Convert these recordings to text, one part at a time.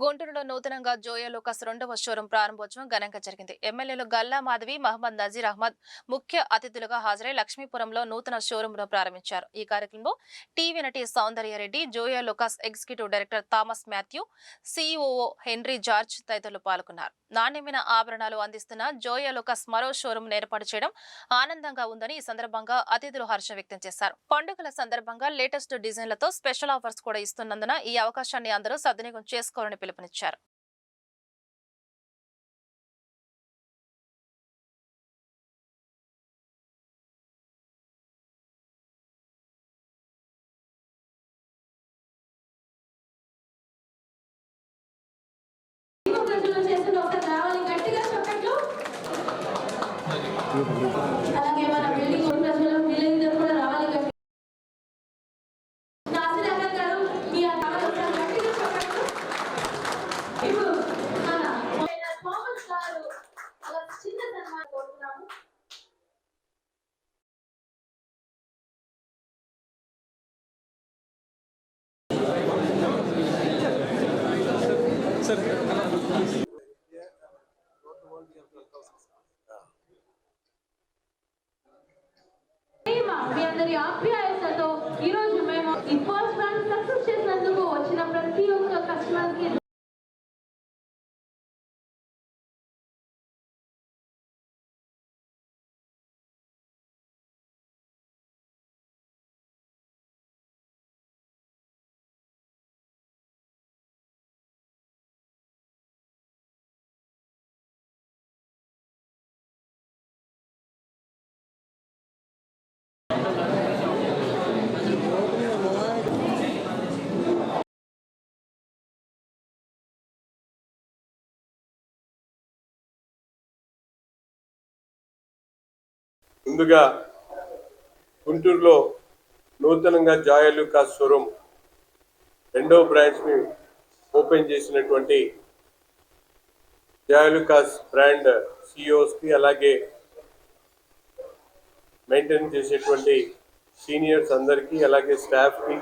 గుంటూరులో నూతనంగా జోయా లూకాస్ రెండవ షోరూం ప్రారంభోత్సవం ఘనంగా జరిగింది. ఎమ్మెల్యేలు గల్లా మాధవి, మహమ్మద్ నజీర్ అహ్మద్ ముఖ్య అతిథులుగా హాజరై లక్ష్మీపురంలో నూతన షోరూంను ప్రారంభించారు. ఈ కార్యక్రమంలో టీవీ నటి Soundarya Reddy, Joyalukkas executive director Thomas Mathew, CEO Henry George తదితరులు పాల్గొన్నారు. నాణ్యమైన ఆభరణాలు అందిస్తున్న జోయా లూకాస్ మరో షోరూం ఏర్పాటు చేయడం ఆనందంగా ఉందని ఈ సందర్భంగా అతిథులు హర్షం వ్యక్తం చేశారు. పండుగల సందర్భంగా లేటెస్ట్ డిజైన్లతో స్పెషల్ ఆఫర్స్ కూడా ఇస్తున్నందున ఈ అవకాశాన్ని అందరూ సద్వినియోగం చేసుకోవాలని పిలుపునిచ్చారు. అలాగే మన బిల్డింగ్ ప్రజలు వీళ్ళందరూ కూడా రావాలి. నాసిర్ గారు మీ గట్టిగా చెప్పండి. ఇప్పుడు మన థామస్ గారు అలా చిన్న సన్మానం కోరుతున్నాము. మీ అందరి ఆప్యాయతతో ఈరోజు మేము ఈ ఫస్ట్ రన్ సక్సెస్ చేసినందుకు వచ్చిన ప్రతి ఒక్క కస్టమర్ కి ముందుగా గుంటూరులో నూతనంగా జాయ్ లూకాస్ షోరూమ్ రెండవ బ్రాంచ్ని ఓపెన్ చేసినటువంటి జాయ్ లూకాస్ బ్రాండ్ సిఇఓస్కి అలాగే మెయింటైన్ చేసేటువంటి సీనియర్స్ అందరికీ అలాగే స్టాఫ్కి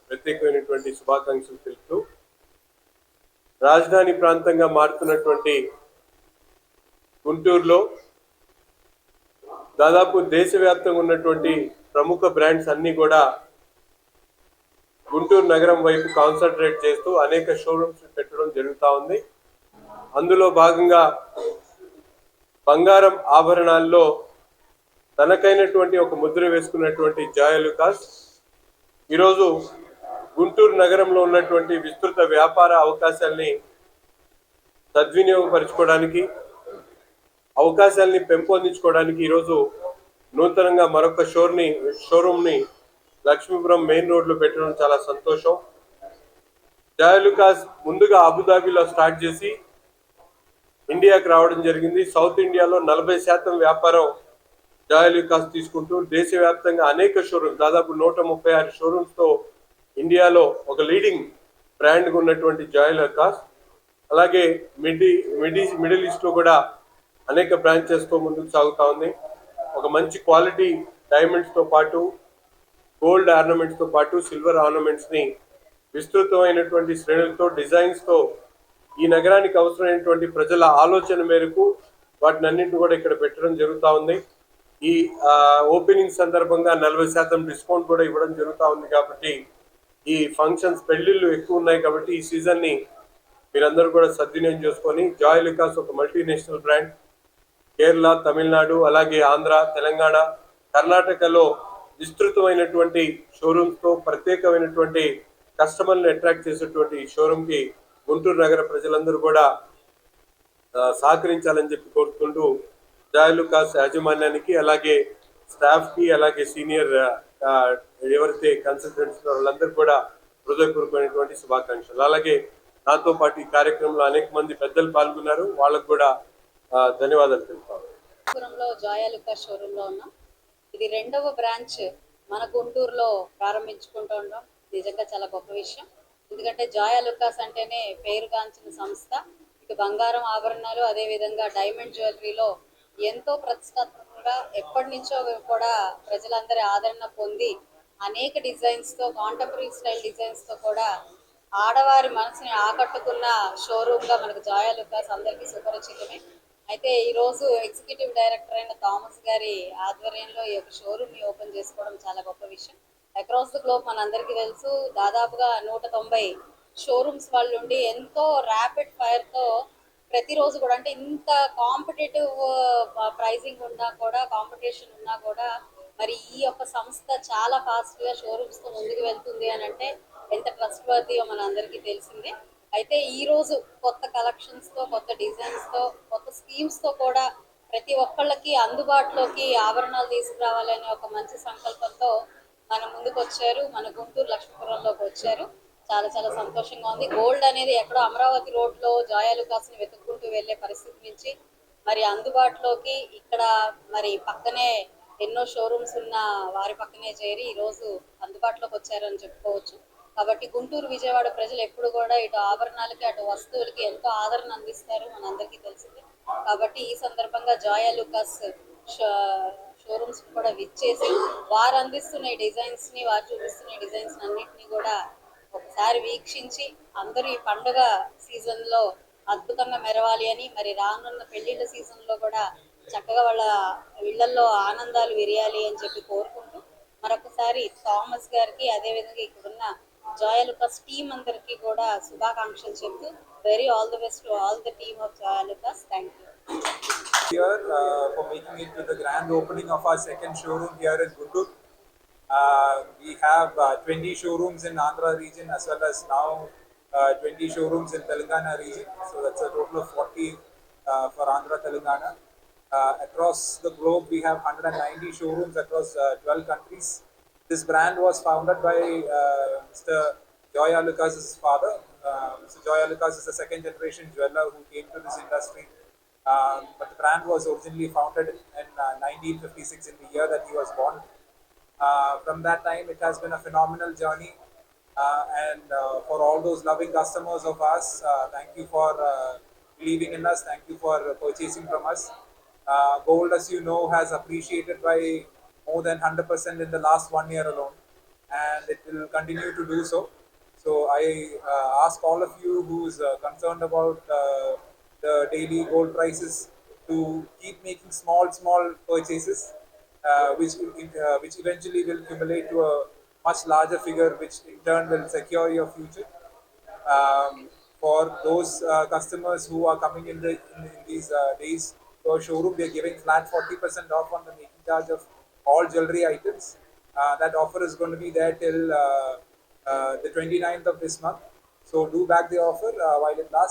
ప్రత్యేకమైనటువంటి శుభాకాంక్షలు తెలుపుతూ రాజధాని ప్రాంతంగా మారుతున్నటువంటి గుంటూరులో దాదాపు దేశవ్యాప్తంగా ఉన్నటువంటి ప్రముఖ బ్రాండ్స్ అన్నీ కూడా గుంటూరు నగరం వైపు కాన్సన్ట్రేట్ చేస్తూ అనేక షోరూమ్స్ పెట్టడం జరుగుతూ ఉంది. అందులో భాగంగా బంగారం ఆభరణాల్లో తనకైనటువంటి ఒక ముద్ర వేసుకున్నటువంటి జాయ్ లూకాస్ ఈరోజు గుంటూరు నగరంలో ఉన్నటువంటి విస్తృత వ్యాపార అవకాశాలని సద్వినియోగపరచుకోవడానికి అవకాశాలని పెంపొందించుకోవడానికి ఈరోజు నూతనంగా మరొక షోరూమ్ని లక్ష్మీపురం మెయిన్ రోడ్లో పెట్టడం చాలా సంతోషం. జాయ్ లూకాస్ ముందుగా అబుదాబిలో స్టార్ట్ చేసి ఇండియాకి రావడం జరిగింది. సౌత్ ఇండియాలో 40% వ్యాపారం జాయ్ లూకాస్ తీసుకుంటూ దేశవ్యాప్తంగా అనేక షోరూమ్స్ దాదాపు 136 షోరూమ్స్తో ఇండియాలో ఒక లీడింగ్ బ్రాండ్గా ఉన్నటువంటి జాయ్ లూకాస్ అలాగే మిడిల్ ఈస్ట్లో కూడా అనేక బ్రాంచెస్తో ముందుకు సాగుతూ ఉంది. ఒక మంచి క్వాలిటీ డైమండ్స్తో పాటు గోల్డ్ ఆర్నమెంట్స్తో పాటు సిల్వర్ ఆర్నమెంట్స్ని విస్తృతమైనటువంటి శ్రేణులతో డిజైన్స్తో ఈ నగరానికి అవసరమైనటువంటి ప్రజల ఆలోచన మేరకు వాటిని అన్నింటిని కూడా ఇక్కడ పెట్టడం జరుగుతూ ఉంది. ఈ ఓపెనింగ్ సందర్భంగా 40% డిస్కౌంట్ కూడా ఇవ్వడం జరుగుతూ ఉంది. కాబట్టి ఈ ఫంక్షన్స్ పెళ్లిళ్ళు ఎక్కువ ఉన్నాయి కాబట్టి ఈ సీజన్ని మీరందరూ కూడా సద్వినియోగం చేసుకొని జాయ్ లూకాస్ ఒక మల్టీనేషనల్ బ్రాండ్ కేరళ, తమిళనాడు అలాగే ఆంధ్ర, తెలంగాణ, కర్ణాటకలో విస్తృతమైనటువంటి షోరూమ్స్తో ప్రత్యేకమైనటువంటి కస్టమర్ని అట్రాక్ట్ చేసేటువంటి షోరూమ్కి గుంటూరు నగర ప్రజలందరూ కూడా సహకరించాలని చెప్పి కోరుకుంటూ జాయ్ లూకాస్ యాజమాన్యానికి అలాగే స్టాఫ్కి అలాగే సీనియర్ ఎవరైతే కన్సల్టెంట్స్ వాళ్ళందరూ కూడా హృదయపూర్వకమైనటువంటి శుభాకాంక్షలు. అలాగే నాతో పాటు ఈ కార్యక్రమంలో అనేక మంది పెద్దలు పాల్గొన్నారు. వాళ్ళకు కూడా ధన్యవాదాలు తెలుపుతాను. జాయ్ లూకాస్ షోరూంలో ఉన్నాం. ఇది రెండవ బ్రాంచ్ మన గుంటూరులో ప్రారంభించుకుంటూ ఉన్నాం. నిజంగా చాలా గొప్ప విషయం. ఎందుకంటే జాయ్ లూకాస్ అంటేనే పేరుగాంచిన సంస్థ. ఇటు బంగారం ఆభరణాలు అదేవిధంగా డైమండ్ జ్యువెలరీలో ఎంతో ప్రతిష్టాత్మకంగా ఎప్పటి నుంచో కూడా ప్రజలందరి ఆదరణ పొంది అనేక డిజైన్స్తో కాంటెంపరీ స్టైల్ డిజైన్స్తో కూడా ఆడవారి మనసుని ఆకట్టుకున్న షోరూమ్గా మనకు జాయా లుకాస్ అందరికీ సుపరిచితమే. అయితే ఈరోజు ఎగ్జిక్యూటివ్ డైరెక్టర్ అయిన థామస్ గారి ఆధ్వర్యంలో ఈ యొక్క షోరూమ్ని ఓపెన్ చేసుకోవడం చాలా గొప్ప విషయం. అక్రాస్ ద గ్లోబ్ మనందరికీ తెలుసు, దాదాపుగా 190 షోరూమ్స్ వాళ్ళు ఉండి ఎంతో ర్యాపిడ్ ఫైర్తో ప్రతిరోజు కూడా, అంటే ఇంత కాంపిటేటివ్ ప్రైజింగ్ ఉన్నా కూడా, కాంపిటీషన్ ఉన్నా కూడా, మరి ఈ యొక్క సంస్థ చాలా ఫాస్ట్గా షోరూమ్స్తో ముందుకు వెళ్తుంది అని అంటే ఎంత ట్రస్ట్ వర్తీయో మన అందరికీ తెలిసిందే. అయితే ఈ రోజు కొత్త కలెక్షన్స్తో, కొత్త డిజైన్స్తో, కొత్త స్కీమ్స్తో కూడా ప్రతి ఒక్కళ్ళకి అందుబాటులోకి ఆభరణాలు తీసుకురావాలనే ఒక మంచి సంకల్పంతో మన ముందుకు వచ్చారు, మన గుంటూరు లక్ష్మీపురంలోకి వచ్చారు. చాలా చాలా సంతోషంగా ఉంది. గోల్డ్ అనేది ఎక్కడో అమరావతి రోడ్లో జాయా లుకాస్ని వెతుక్కుంటూ వెళ్ళే పరిస్థితి నుంచి మరి అందుబాటులోకి ఇక్కడ మరి పక్కనే ఎన్నో షోరూమ్స్ ఉన్న వారి పక్కనే చేరి ఈరోజు అందుబాటులోకి వచ్చారని చెప్పుకోవచ్చు. కాబట్టి గుంటూరు విజయవాడ ప్రజలు ఎప్పుడు కూడా ఇటు ఆభరణాలకి అటు వస్తువులకి ఎంతో ఆదరణ అందిస్తారు, మనందరికీ తెలిసిందే. కాబట్టి ఈ సందర్భంగా జాయా లుకాస్ షోరూమ్స్ కూడా విచ్చేసి వారు అందిస్తున్న ఈ డిజైన్స్ని, వారు చూపిస్తున్న ఈ డిజైన్స్ అన్నింటినీ కూడా ఒకసారి వీక్షించి అందరూ ఈ పండుగ సీజన్లో అద్భుతంగా మెరవాలి అని, మరి రానున్న పెళ్లిళ్ళ సీజన్లో కూడా చక్కగా వాళ్ళ ఇళ్లలో ఆనందాలు విరియాలి అని చెప్పి కోరుకుంటూ మరొకసారి థామస్ గారికి, అదేవిధంగా ఇక్కడున్న జాయా లుకాస్ టీమ్ అందరికీ కూడా శుభాకాంక్షలు చెప్తూ very all the best to all the team of Joyalukkas. Thank you. Here for making it to the grand opening of our second showroom here in Guntur. We have 20 showrooms in Andhra region as well as now 20 showrooms in Telangana region. So that's a total of 40 for Andhra Telangana. Across the globe, we have 190 showrooms across 12 countries. This brand was founded by Mr. Joya Lucas' father. Mr. Joya Lucas is a second generation jeweler who came to this industry. But the brand was originally founded in 1956, in the year that he was born. From that time, it has been a phenomenal journey. And for all those loving customers of us, thank you for believing in us. Thank you for purchasing from us. Gold, as you know, has appreciated by more than 100% in the last 1 year alone, and it will continue to do so. So I ask all of you who's concerned about the daily gold prices to keep making small purchases, which eventually will accumulate to a much larger figure, which in turn will secure your future. For those customers who are coming in these days to our showroom, we are giving flat 40% off on the making charge of all jewelry items. That offer is going to be there till the 29th of this month. So do back the offer while it lasts.